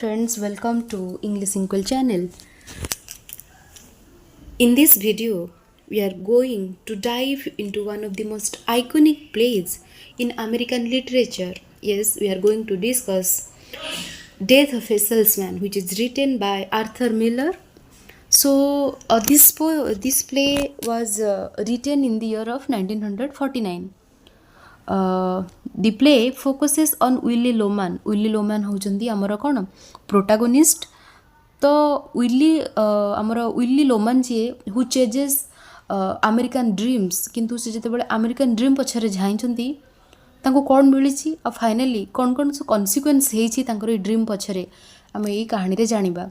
Friends, welcome to English Inquel channel. In this video, we are going to dive into one of the most iconic plays in American literature. Yes, we are going to discuss Death of a Salesman, which is written by Arthur Miller. This play was written in the year of 1949. The play focuses on Willie Loman. Willie Loman होउचंदी हमर कोन protagonist. तो Willy Loman जी who chases American dreams किंतु से जते बळे American dream पछरे झाइछंती तांको कोन मिलिछि आ finally कोन कोन सो consequence हेछि तांकर ड्रीम पछरे आमे ई कहानी रे जानिबा.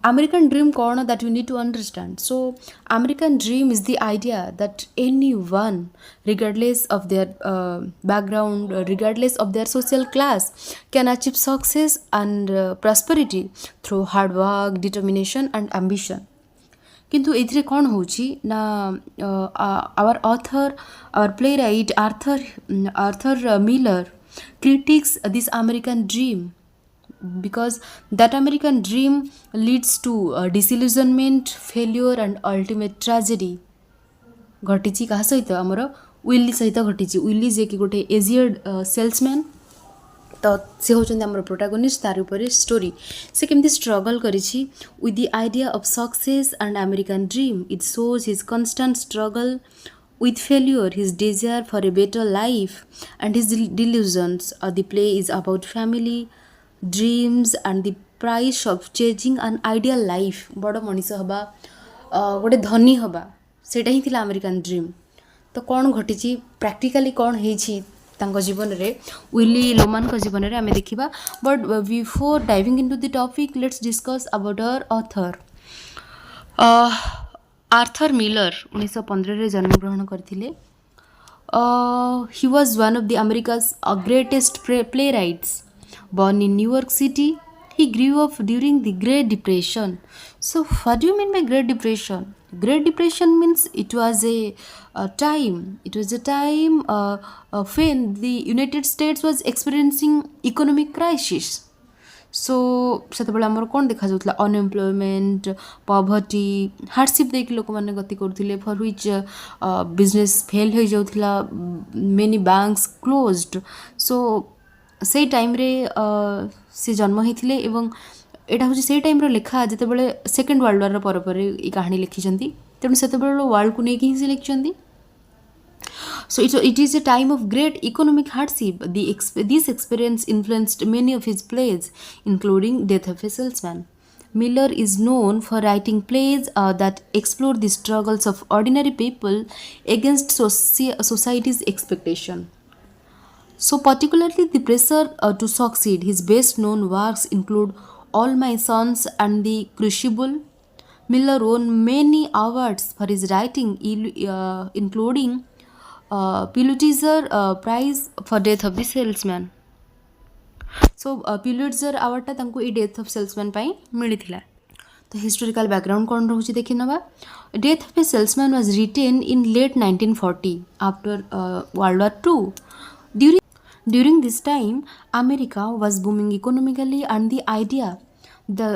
American dream corner that you need to understand. So, American dream is the idea that anyone, regardless of their background, regardless of their social class, can achieve success and prosperity through hard work, determination, and ambition. किंतु एथिरे कौन होची ना our author, our playwright Arthur Miller critiques this American dream because that American dream leads to disillusionment, failure and ultimate tragedy. घटिची कहा सहित आमर Willie सहित घटिची. Willie जे कि गोटे एजियड सेल्समैन तो से होचंदी आमर प्रोटागोनिस्ट. तार ऊपर स्टोरी से केमती स्ट्रगल करिछि with the idea of success and American dream. It shows his constant struggle with failure, his desire for a better life and his delusions. The play is about family, dreams and the price of changing an ideal life. बड़ मनीष हवा गोटे धनी हवा सेटा ही थिला American dream. तो कौन घटी प्रैक्टिकली कौन होइछि तांको जीवन रे विली लोमान को जीवन रे आमे देखिबा. But before diving into the topic let's discuss about our author. Arthur Miller 1915 रे जन्म ग्रहण करथिले. He was one of the America's greatest playwrights. Born in New York City, he grew up during the Great Depression. So, what do you mean by Great Depression? Great Depression means it was a time. It was a time when the United States was experiencing economic crisis. So, ସେତେବେଳେ ଆମର କ'ଣ ଦେଖାଯାଉଥିଲା unemployment, poverty, ହାର୍ଡ଼ସିପ୍ ଦେଇକି ଲୋକମାନେ ଗତି କରୁଥିଲେ, for which business fail ହୋଇଯାଉଥିଲା, many banks closed. Show ସେଇ ଟାଇମ୍ରେ ସେ ଜନ୍ମ ହେଇଥିଲେ ଏବଂ ଏଇଟା ହେଉଛି ସେଇ ଟାଇମ୍ର ଲେଖା ଯେତେବେଳେ ସେକେଣ୍ଡ ୱାର୍ଲଡ଼ ୱାର୍ର ପରେ ପରେ ଏଇ କାହାଣୀ ଲେଖିଛନ୍ତି. ତେଣୁ ସେତେବେଳେ ୱାର୍ଲଡ଼କୁ ନେଇକି ହିଁ ସେ ଲେଖିଛନ୍ତି. So it is a time of great economic hardship. This experience influenced many of his plays, including Death of a Salesman. Miller is known for writing plays that explore the struggles of ordinary people against society's expectation. So particularly the pressure to succeed. His best known works include All My Sons and The Crucible. Miller won many awards for his writing, including Pulitzer Prize for Death of the Salesman. So Pulitzer award टा तांको ई Death of Salesman पाई मिलिथिला. तो historical background कौन रहउछि देखि नबा. Death of a Salesman was written in late 1940 after World War II. During this time, America was booming economically and the idea, the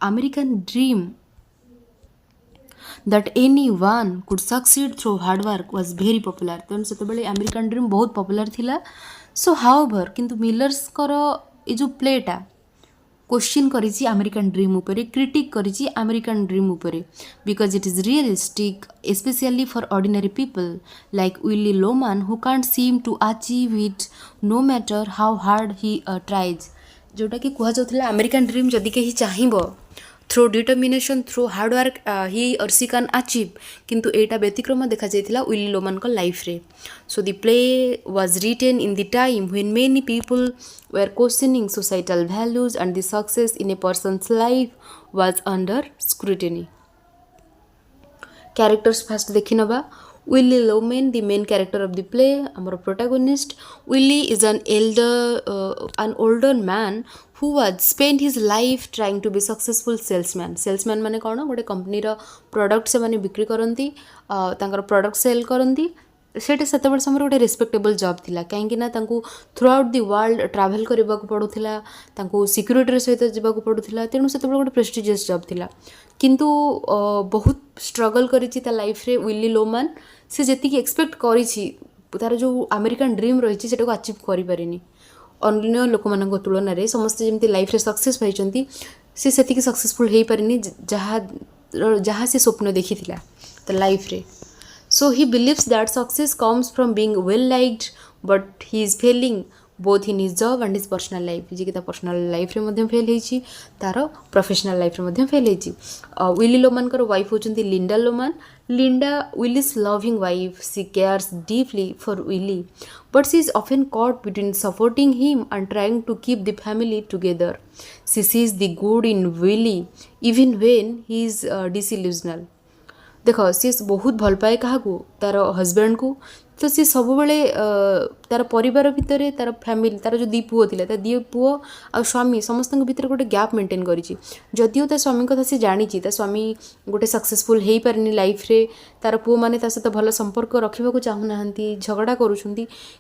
American dream that anyone could succeed through hard work was very popular. तेणु सेतेबेले American dream बहुत popular थिला. So however किंतु Miller's कर ए जो प्लेटा question करिछि अमेरिकन ड्रीम उपरे, क्रिटिक करिछि अमेरिकन ड्रीम उपरे, because it is realistic specially for ordinary people like Willy Loman who can't seem to achieve it no matter how hard he tries. जोटा कि कह जाउथला अमेरिकन ड्रीम जदि केही चाहिबो through determination through hard work he or she can achieve. किंतु एटा व्यतिक्रम देखा जाइथिला Willie लोमान को लाइफ रे. So the play was written in the time when many people were questioning societal values and the success in a person's life was under scrutiny. Characters first देखि नबा. Willie Loman, the main character of the play, our protagonist. Willie is an older man who had spent his life trying to be successful salesman. Salesman माने कौन गोटे company रो product से माने बिक्री करंती, तांकर product cell करंती. ସେଇଟା ସେତେବେଳେ ସମୟରେ ଗୋଟେ ରେସ୍ପେକ୍ଟେବଲ୍ ଜବ୍ ଥିଲା, କାହିଁକିନା ତାଙ୍କୁ ଥ୍ରୁ ଆଉଟ୍ ଦି ୱାର୍ଲଡ଼ ଟ୍ରାଭେଲ୍ କରିବାକୁ ପଡ଼ୁଥିଲା, ତାଙ୍କୁ ସିକ୍ୟୁରିଟିର ସହିତ ଯିବାକୁ ପଡ଼ୁଥିଲା, ତେଣୁ ସେତେବେଳେ ଗୋଟେ ପ୍ରେଷ୍ଟିଜିୟସ୍ ଜବ୍ ଥିଲା। କିନ୍ତୁ ବହୁତ ଷ୍ଟ୍ରଗଲ୍ କରିଛି ତା ଲାଇଫ୍ରେ ୱିଲି ଲୋମାନ୍। ସେ ଯେତିକି ଏକ୍ସପେକ୍ଟ କରିଛି, ତାର ଯେଉଁ ଆମେରିକାନ୍ ଡ୍ରିମ୍ ରହିଛି ସେଟାକୁ ଆଚିଭ୍ କରିପାରିନି। ଅନ୍ୟ ଲୋକମାନଙ୍କ ତୁଳନାରେ ସମସ୍ତେ ଯେମିତି ଲାଇଫ୍ରେ ସକ୍ସେସ୍ ପାଇଛନ୍ତି, ସେ ସେତିକି ସକ୍ସେସଫୁଲ୍ ହେଇପାରିନି ଯାହା ସେ ସ୍ୱପ୍ନ ଦେଖିଥିଲା ତା ଲାଇଫ୍ରେ। So he believes that success comes from being well liked, but he is failing both in his job and his personal life. जी कि ता पर्सनल लाइफ रे मध्यम फेल हेची, तार प्रोफेशनल लाइफ रे मध्यम फेल हेची। विली लोमान कर वाइफ होचंती Linda Loman. Linda Willy's loving wife, she cares deeply for Willie, but she is often caught between supporting him and trying to keep the family together. She sees the good in Willie even when he is disillusional. देख सी बहुत भल पाए क्या तार husband को, तो सी सब तार परिवार भितर तार फैमिली तार जो दी पुओ था दी पुओ आ स्वामी समस्त भितर गोटे गैप मेंटेन करी। जदिओ ता स्वामी कथा सी जानी ता स्वामी गोटे सक्सेसफुल हो पारे लाइफ रे, तार पुओ मैंने सहित भल संपर्क रखा चाहूना, झगड़ा करुँच,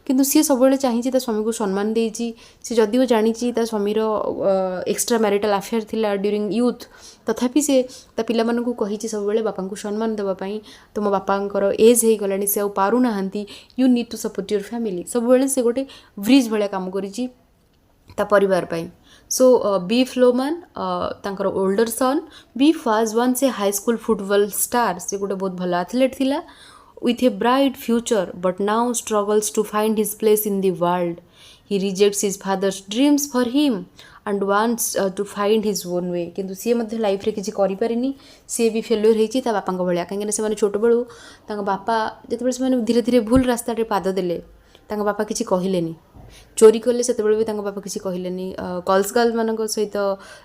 किंतु सी सब चाहिए ता स्वामी को सम्मान देती। सी जदिओ जानी ता स्वामीर एक्सट्रा मैरिटल अफेयर थिला ड्यूरिंग यूथ, तथापि से ता पिला मानकु कहिछि सब बापा को सम्मान देवाई, तुम बापांकर एज हो गलानी, से आउ पारु नाहांती, you need to support your family. सब से गोटे ब्रिज भाया काम करिछि ता परिवार पाई। सो बीफ लोमान तांकर older son. Biff was once a high school football star. से गोटे बहुत भल एथलेट थिला with a bright future, but now struggles to find his place in the world. He rejects his father's dreams for him and wants to find his own way. किंतु सी मध्य life रे किछि करि पारिनी, सी भी फेल्योर हेछि ता बापांक भलिया, काहेकि से माने छोट बेलू तांक बापा जेतेबेले से माने धीरे धीरे भूल रास्ता रे पाद देले, तांक बापा किछि कहिलेनी, चोरी कले सेतेबेले भी तांक बापा किछि कहिलेनी, कॉल्स गर्ल मानक सहित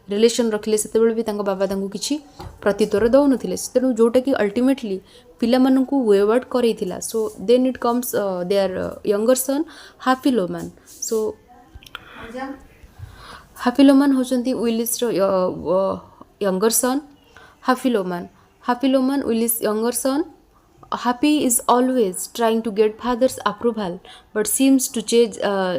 रिलेशन रखिले सेतेबेले भी तांक बापा तांको किछि प्रत्युत्तर दउ नथिले, तेणु जोटा कि अल्टीमेटली पिला मानकु वेवर्ड करैथिला। So then it comes their younger son Happy Loman. So Happy Loman होचंती विलिस रो younger son. Happy Loman Willy's younger son. Happy is always trying to get father's approval, but seems to chase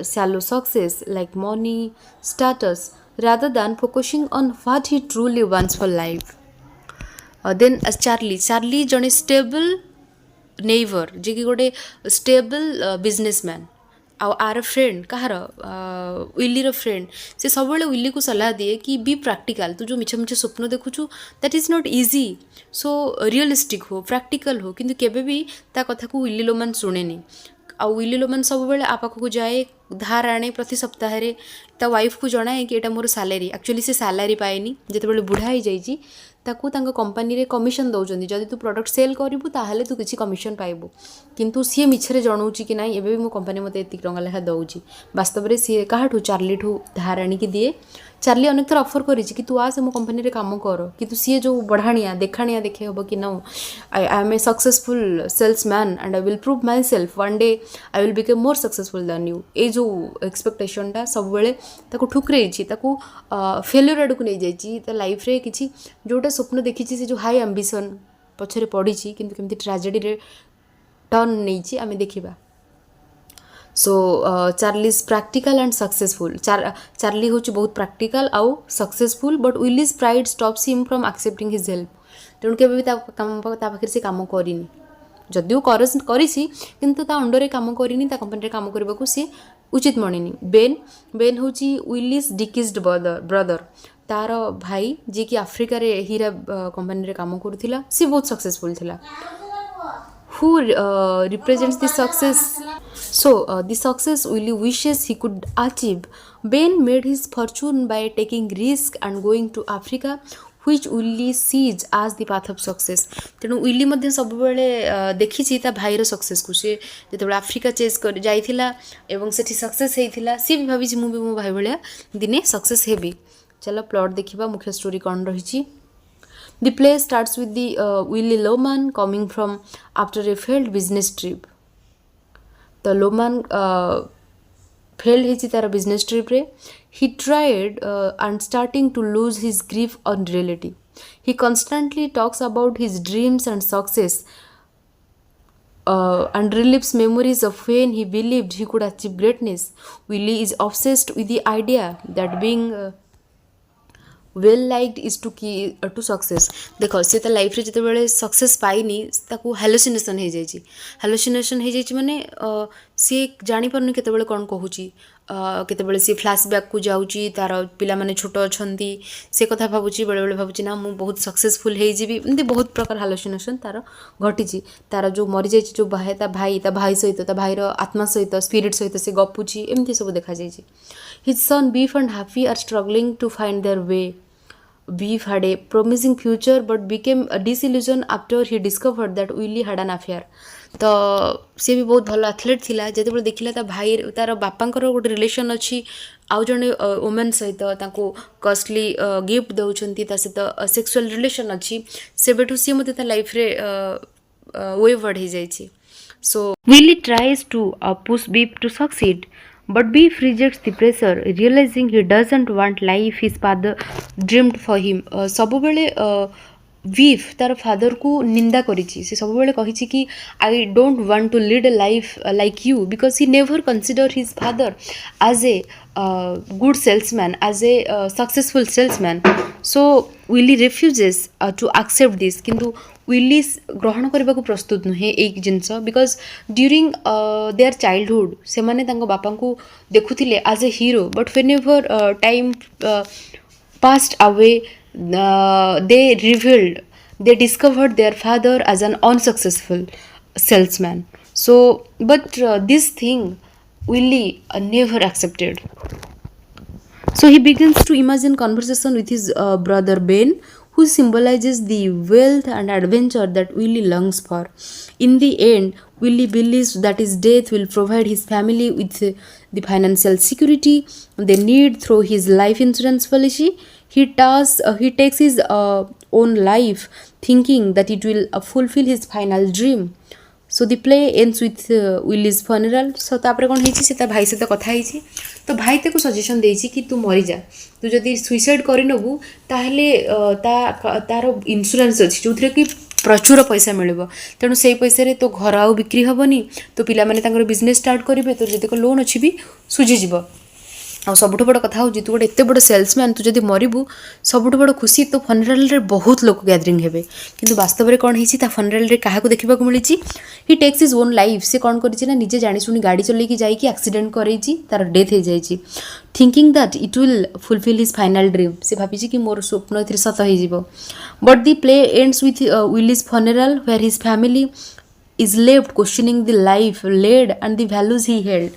shallow success like money, status, rather than focusing on what he truly wants for life. Then Charlie जने stable neighbor, जे कि गोटे stable businessman, आर friend कहार विलीर friend, से सब Willie को सलाह दिए कि बी प्रैक्टिकल, तू जो मिछ मिछ स्वप्न देखुचु that is not easy, so realistic हो, प्रैक्टिकल हो, किंतु केबे भी ता कथा को विली लोमान शुणेनी। आ विली लोमान सब आ पाखक जाए, धार आने प्रति सप्ताह ता वाइफ को जनाए कि एटा मोर सैलरी। एक्चुअली से सैलरी पाएनी, जिते बुढ़ा हो जाइए ताकू तांको कंपनी रे कमिशन दौरान, जदि तू प्रोडक्ट सेल करू ताहले तू किसी कमिशन पाइबू, किंतु सी मिछरे जनाऊँगी कि नाई एबे भी मो कंपनी मते एतिक टंका लेखा दउची। वास्तव में सी काहाठू चार्ली ठू धार आनिकी दिए। चार्ली अनेक थर ऑफर करी कि तू आसे मो कंपनी रे काम कर, किंतु सी जो बढ़ाणिया देखाणिया देखे हम कि no I am a successful salesman and I will prove myself one day I will become more successful than you. ये जो एक्सपेक्टेशनटा सब बेले ठुकरे फेल्यूर आड़ को नहीं जाइए लाइफ रे किसी जोटा स्वप्न देखी से जो हाई एम्बिशन पछरे पड़ी, किंतु केमती ट्रेजेडी रे टर्न नहीं आम देखा। So Charlie is practical and successful. Charlie हूँ बहुत प्रैक्टिकल आउ successful, but Willy's pride stops him from accepting his help. तेणु केबे भी पाखे से काम करनी, जदिও करिछि किंतु ता अंडर काम करनी, ता कंपनी काम करने को सी उचित मणिनी। बेन हूँ विलीज डिकीज्ड ब्रदर, तार भाई जी कि आफ्रिका रे हीरा कंपनी रे काम करुथिला, सी बहुत सक्सेसफुल थिला। Who represents the success? So the success Willie wishes he could achieve. Ben made his fortune by taking risk and going to Africa, which Willie sees as the path of success. तेणु Willie मध्य सब बेले देखी ता भाईर success को, सी जो Africa chase कर जाइथिला एवं सेठी success हेइथिला, सी भी भाभी मु भी मो भाई भलिया दिने सक्सेस हेबी। चलो प्लॉट देखिबा, मुख्य स्टोरी कौन रही। The play starts with the Willie Loman coming from after a failed business trip. The Loman failed his तार business trip रे. He tried and starting to lose his grip on reality. He constantly talks about his dreams and success, and relives memories of when he believed he could achieve greatness. Willie is obsessed with the idea that being well liked is to key to success. ଦେଖ ସେ ତା ଲାଇଫରେ ଯେତେବେଳେ success ପାଇନି ତାକୁ ହାଲୋସିନେସନ୍ ହେଇଯାଇଛି। ହାଲୋସିନେସନ୍ ହେଇଯାଇଛି ମାନେ ସିଏ ଜାଣିପାରୁନି କେତେବେଳେ କ'ଣ କହୁଛି, କେତେବେଳେ ସିଏ ଫ୍ଲାସ୍ବ୍ୟାକ୍କୁ ଯାଉଛି, ତାର ପିଲାମାନେ ଛୋଟ ଅଛନ୍ତି, ସେ କଥା ଭାବୁଛି, ବେଳେବେଳେ ଭାବୁଛି ନା ମୁଁ ବହୁତ ସକ୍ସେସଫୁଲ୍ ହେଇଯିବି, ଏମିତି ବହୁତ ପ୍ରକାର ହାଲୋସିନେସନ୍ ତାର ଘଟିଛି। ତାର ଯେଉଁ ମରିଯାଇଛି ଯେଉଁ ତା ଭାଇ ସହିତ, ତା ଭାଇର ଆତ୍ମା ସହିତ, ସ୍ପିରିଟ୍ ସହିତ ସେ ଗପୁଛି, ଏମିତି ସବୁ ଦେଖାଯାଇଛି। His son Biff and Happy are struggling to find their way. Beef had a promising future but became disillusioned after he discovered that Willie had an affair. ତ ସେ ବି ବହୁତ ଭଲ ଆଥଲେଟ୍ ଥିଲା। ଯେତେବେଳେ ଦେଖିଲା ତା ଭାଇ ତାର ବାପାଙ୍କର ଗୋଟେ ରିଲେସନ୍ ଅଛି ଆଉ ଜଣେ ଓମେନ୍ ସହିତ, ତାଙ୍କୁ କଷ୍ଟଲି ଗିଫ୍ଟ ଦେଉଛନ୍ତି, ତା ସହିତ ସେକ୍ସୁଆଲ୍ ରିଲେସନ୍ ଅଛି, ସେବେଠୁ ସିଏ ମଧ୍ୟ ତା ଲାଇଫ୍ରେ ୱେଭର୍ଡ ହେଇଯାଇଛି। So Willie tries to push Beef to succeed, but Beef rejects the pressure, realizing he doesn't want life his father dreamed for him. ସବୁବେଳେ ବିଫ୍ ତାର ଫାଦରକୁ ନିନ୍ଦା କରିଛି। ସେ ସବୁବେଳେ କହିଛି କି I don't want to lead a life like you, because he never consider his father as a good salesman, as a successful salesman. So Willy refuses to accept this. କିନ୍ତୁ ୱିଲି ଗ୍ରହଣ କରିବାକୁ ପ୍ରସ୍ତୁତ ନୁହେଁ ଏଇ ଜିନିଷ, ବିକଜ ଡ୍ୟୁରିଂ ଦେୟାର ଚାଇଲ୍ଡହୁଡ୍ ସେମାନେ ତାଙ୍କ ବାପାଙ୍କୁ ଦେଖୁଥିଲେ as a hero, but whenever time passed away, they discovered their father as an unsuccessful salesman. So but this thing Willie never accepted. So he begins to imagine conversation with his brother Ben, who symbolizes the wealth and adventure that Willie longs for. In the end, Willie believes that his death will provide his family with the financial security they need through his life insurance policy. He takes his own life, thinking that it will fulfill his final dream. So the play ends with Willie's funeral. So तापरे कौन ହେଇଛି ସେ ତା ଭାଇ ସହିତ କଥା ହେଇଛି। ତ ଭାଇ ତାକୁ ସଜେସନ୍ ଦେଇଛି କି ତୁ ମରିଯା, ତୁ ଯଦି ସୁଇସାଇଡ୍ କରିନେବୁ ତାହେଲେ ତାର ଇନ୍ସୁରାନ୍ସ ଅଛି ଯେଉଁଥିରେ କି ପ୍ରଚୁର ପଇସା ମିଳିବ। ତେଣୁ ସେଇ ପଇସାରେ ତୋ ଘର ଆଉ ବିକ୍ରି ହେବନି, ତୋ ପିଲାମାନେ ତାଙ୍କର ବିଜନେସ୍ ଷ୍ଟାର୍ଟ କରିବେ, ତୋର ଯେତେକ ଲୋନ୍ ଅଛି ବି ସୁଝିଯିବ। ଆଉ ସବୁଠୁ ବଡ଼ କଥା ହେଉଛି ତୁ ଗୋଟେ ଏତେ ବଡ଼ ସେଲ୍ସମ୍ୟାନ୍, ତୁ ଯଦି ମରିବୁ ସବୁଠୁ ବଡ଼ ଖୁସି ତୋ ଫନରାଲ୍ରେ ବହୁତ ଲୋକ ଗ୍ୟାଦରିଂ ହେବେ। କିନ୍ତୁ ବାସ୍ତବରେ କ'ଣ ହେଇଛି, ତା ଫନରାଲ୍ରେ କାହାକୁ ଦେଖିବାକୁ ମିଳିଛି? ହି ଟେକ୍ସ ହିଜ୍ ଓନ୍ ଲାଇଫ୍। ସେ କ'ଣ କରିଛି ନା ନିଜେ ଜାଣିଶୁଣି ଗାଡ଼ି ଚଲେଇକି ଯାଇକି ଆକ୍ସିଡେଣ୍ଟ କରେଇଛି, ତାର ଡେଥ୍ ହେଇଯାଇଛି। Thinking that it will fulfil his final dream. ସେ ଭାବିଛି କି ମୋର ସ୍ୱପ୍ନ ଏଥିରେ ସତ ହେଇଯିବ। But the play ends with Willy's funeral where his family is left questioning the life led and the values he held.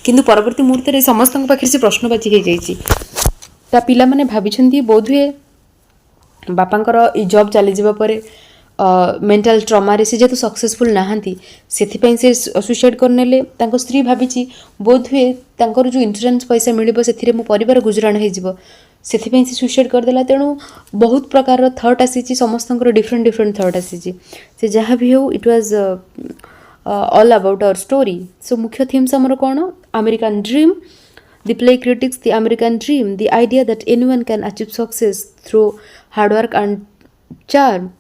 କିନ୍ତୁ ପରବର୍ତ୍ତୀ ମୁହୂର୍ତ୍ତରେ ସମସ୍ତଙ୍କ ପାଖରେ ସେ ପ୍ରଶ୍ନବାଚୀ ହେଇଯାଇଛି। ତା ପିଲାମାନେ ଭାବିଛନ୍ତି ବୋଧହୁଏ ବାପାଙ୍କର ଏଇ ଜବ୍ ଚାଲିଯିବା ପରେ ମେଣ୍ଟାଲ ଟ୍ରମାରେ ସେ ଯେହେତୁ ସକ୍ସେସଫୁଲ୍ ନାହାନ୍ତି ସେଥିପାଇଁ ସେ ସୁଇସାଇଡ୍ କରିନେଲେ। ତାଙ୍କ ସ୍ତ୍ରୀ ଭାବିଛି ବୋଧହୁଏ ତାଙ୍କର ଯେଉଁ ଇନ୍ସୁରାନ୍ସ ପଇସା ମିଳିବ ସେଥିରେ ମୋ ପରିବାର ଗୁଜୁରାଣ ହେଇଯିବ, ସେଥିପାଇଁ ସେ ସୁଇସାଇଡ୍ କରିଦେଲା। ତେଣୁ ବହୁତ ପ୍ରକାରର ଥଟ୍ ଆସିଛି, ସମସ୍ତଙ୍କର ଡିଫରେଣ୍ଟ ଥଟ୍ ଆସିଛି। ସେ ଯାହା ବି ହେଉ it was all about our story. So मुख्य themes ଆମର କ'ଣ? American dream. The play critiques the American dream, the idea that anyone can achieve success through hard work and charm.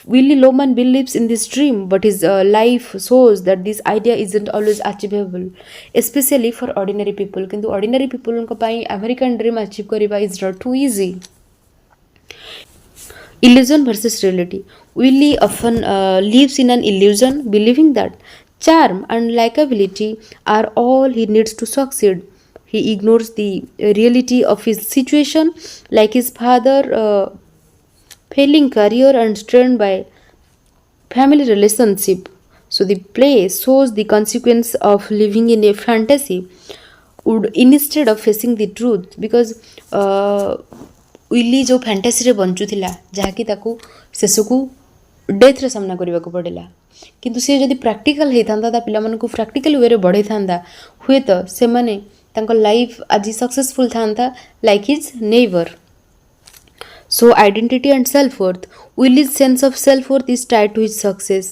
Willie Loman believes in this dream, but his life shows that this idea isn't always achievable, especially for ordinary people. किंतु ordinary people उनका पाई American dream achieve करिबा is not too easy. Illusion versus reality. Willie often lives in an illusion, believing that charm and likability are all he needs to succeed. He ignores the reality of his situation, like his father failing career and strained by family relationship. So the play shows the consequence of living in a fantasy would instead of facing the truth, because Willey ଯେଉଁ ଫ୍ୟାଣ୍ଟାସିରେ ବଞ୍ଚୁଥିଲା ଯାହାକି ତାକୁ ଶେଷକୁ ଡେଥ୍ର ସାମ୍ନା କରିବାକୁ ପଡ଼ିଲା। କିନ୍ତୁ ସେ ଯଦି ପ୍ରାକ୍ଟିକାଲ୍ ହେଇଥାନ୍ତା, ତା ପିଲାମାନଙ୍କୁ ପ୍ରାକ୍ଟିକାଲ୍ ୱେରେ ବଢ଼େଇଥାନ୍ତା, ହୁଏତ ସେମାନେ ତାଙ୍କ ଲାଇଫ୍ ଆଜି ସକ୍ସେସଫୁଲ୍ ଥାନ୍ତା like his neighbour. So identity and self worth. Willy's sense of self worth is tied to his success.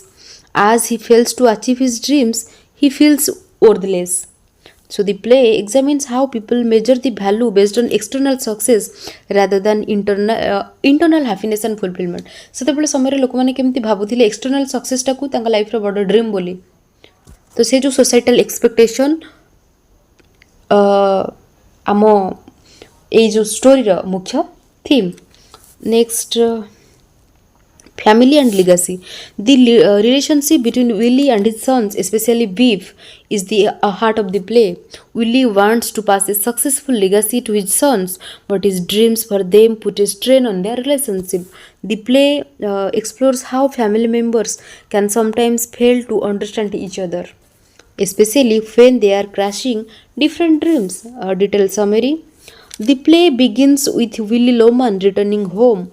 As he fails to achieve his dreams, he feels worthless. So the play examines how people measure the value based on external success rather than internal happiness and fulfillment. ସେତେବେଳେ ସମୟରେ ଲୋକମାନେ କେମିତି ଭାବୁଥିଲେ external ସକ୍ସେସଟାକୁ ତାଙ୍କ ଲାଇଫର ବଡ଼ dream ବୋଲି। ତ ସେ ଯେଉଁ ସୋସାଇଟାଲ ଏକ୍ସପେକ୍ଟେସନ୍ ଆମ ଏଇ ଯେଉଁ ଷ୍ଟୋରିର ମୁଖ୍ୟ theme. Next family and legacy. The relationship between Willie and his sons, especially Viv, is the heart of the play. Willie wants to pass a successful legacy to his sons, but his dreams for them put a strain on their relationship. The play explores how family members can sometimes fail to understand each other, especially when they are crashing different dreams. Detailed summary. The play begins with Willie Loman returning home.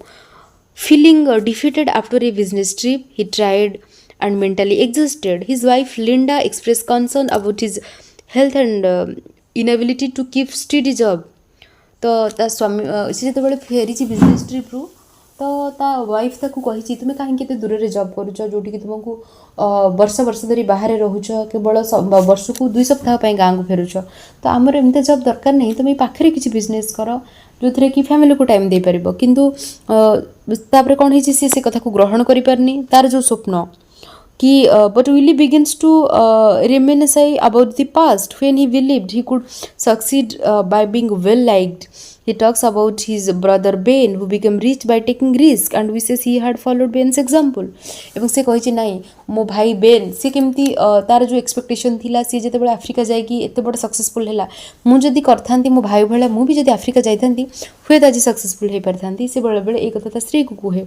Feeling defeated after a business trip he tried and mentally exhausted, his wife Linda expressed concern about his health and inability to keep steady job. तो ତା ସ୍ୱାମୀ ସେ ଯେତେବେଳେ ଫେରିଛି business ଟ୍ରିପ୍ରୁ ତ ତା wife ତାକୁ କହିଛି ତୁମେ କାହିଁକି ଏତେ ଦୂରରେ ଜବ୍ କରୁଛ ଯେଉଁଠିକି ତୁମକୁ ବର୍ଷ ବର୍ଷ ଧରି ବାହାରେ ରହୁଛ କେବଳ ବର୍ଷକୁ 2 ସପ୍ତାହ ପାଇଁ ଗାଁକୁ ଫେରୁଛ ତ ଆମର ଏମିତି ଜବ୍ ଦରକାର ନାହିଁ ତୁମେ ପାଖରେ କିଛି ବିଜନେସ୍ କର ଯେଉଁଥିରେ କି ଫ୍ୟାମିଲିକୁ ଟାଇମ୍ ଦେଇପାରିବ କିନ୍ତୁ ତାପରେ କ'ଣ ହେଇଛି ସିଏ ସେ କଥାକୁ ଗ୍ରହଣ କରିପାରିନି ତାର ଯେଉଁ ସ୍ୱପ୍ନ कि but Willie begins to reminisce about the past when he believed he could succeed by being well liked. He talks about his brother Ben who became rich by taking risk and wishes he had followed Ben's example. এবং ସେ କହିଛି ନାଇଁ ମୋ ଭାଇ Ben ସେ କେମିତି ତାର ଯେଉଁ ଏକ୍ସପେକ୍ଟେସନ୍ ଥିଲା ସିଏ ଯେତେବେଳେ ଆଫ୍ରିକା ଯାଇକି ଏତେ ବଡ଼ ସକ୍ସେସଫୁଲ୍ ହେଲା ମୁଁ ଯଦି କରିଥାନ୍ତି ମୋ ଭାଇ ଭଳିଆ ମୁଁ ବି ଯଦି ଆଫ୍ରିକା ଯାଇଥାନ୍ତି ହୁଏତ ଆଜି ସକ୍ସେସଫୁଲ୍ ହେଇପାରିଥାନ୍ତି ସେ ବେଳେବେଳେ ଏଇ କଥା ତା ସ୍ତ୍ରୀକୁ କୁହେ।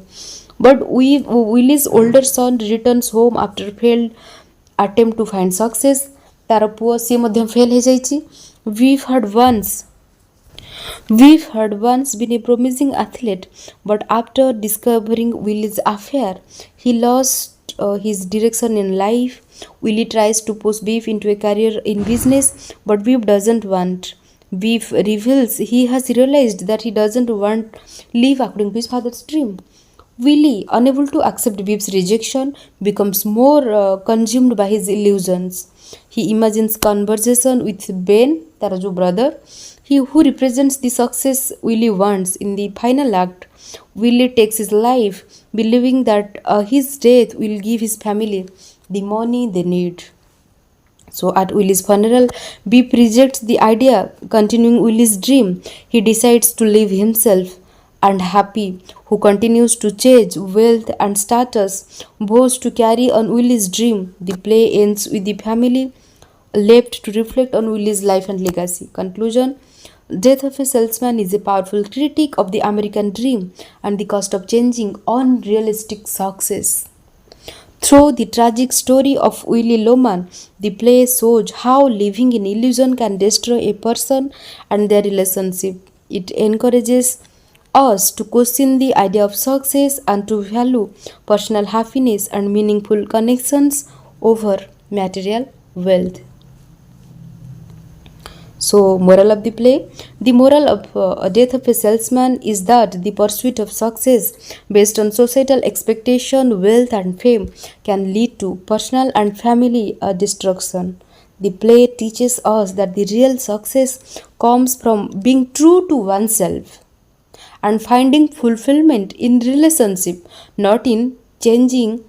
But Willie's older son returns home after failed attempt to find success. तार पुओ सी मध्य फेल हो जाइछि। We've had once been a promising athlete, but after discovering Willie's affair, he lost his direction in life. Willie tries to push Beef into a career in business, but Beef doesn't want. Beef reveals he has realized that he doesn't want live according to his father's dream. Willie, unable to accept Beef's rejection, becomes more consumed by his illusions. He imagines conversation with Ben, Tara's brother, who represents the success Willie wants. In the final act, Willie takes his life, believing that his death will give his family the money they need. So at Willie's funeral, Beef rejects the idea, continuing Willie's dream. He decides to leave himself and happy, who continues to chase wealth and status, vows to carry on Willie's dream. The play ends with the family left to reflect on Willie's life and legacy. Conclusion. Death of a Salesman is a powerful critique of the American dream and the cost of changing unrealistic success. Through the tragic story of Willie Loman, the play shows how living in illusion can destroy a person and their relationship. It encourages us to question the idea of success and to value personal happiness and meaningful connections over material wealth. So, moral of the play. The moral of Death of a Salesman is that the pursuit of success based on societal expectation, wealth and fame can lead to personal and family destruction. The play teaches us that the real success comes from being true to oneself and finding fulfillment in relationship, not in changing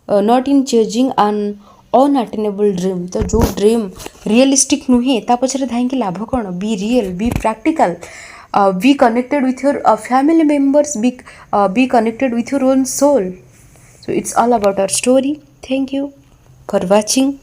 an unattainable dream. तो जो dream realistic नुहे ता पछरे धाइंकी लाभ कौन be real be practical be connected with your family members be connected with your own soul. So it's all about our story. Thank you for watching.